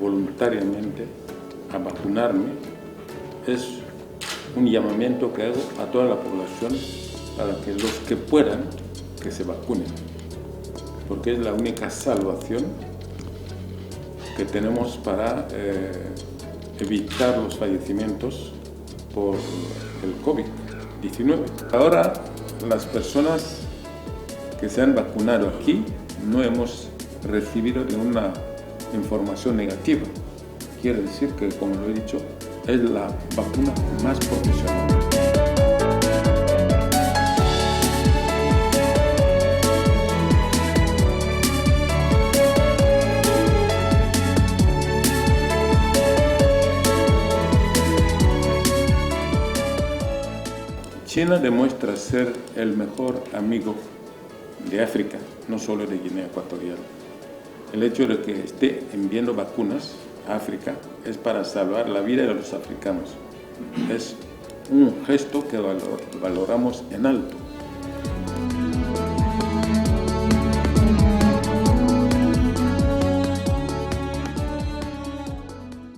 voluntariamente a vacunarme. Es un llamamiento que hago a toda la población para que los que puedan, que se vacunen, porque es la única salvación que tenemos para evitar los fallecimientos por el COVID-19. Ahora, las personas que se han vacunado aquí no hemos recibido ninguna información negativa. Quiere decir que, como lo he dicho, es la vacuna más profesional. China demuestra ser el mejor amigo de África, no solo de Guinea Ecuatorial. El hecho de que esté enviando vacunas a África es para salvar la vida de los africanos. Es un gesto que valoramos en alto.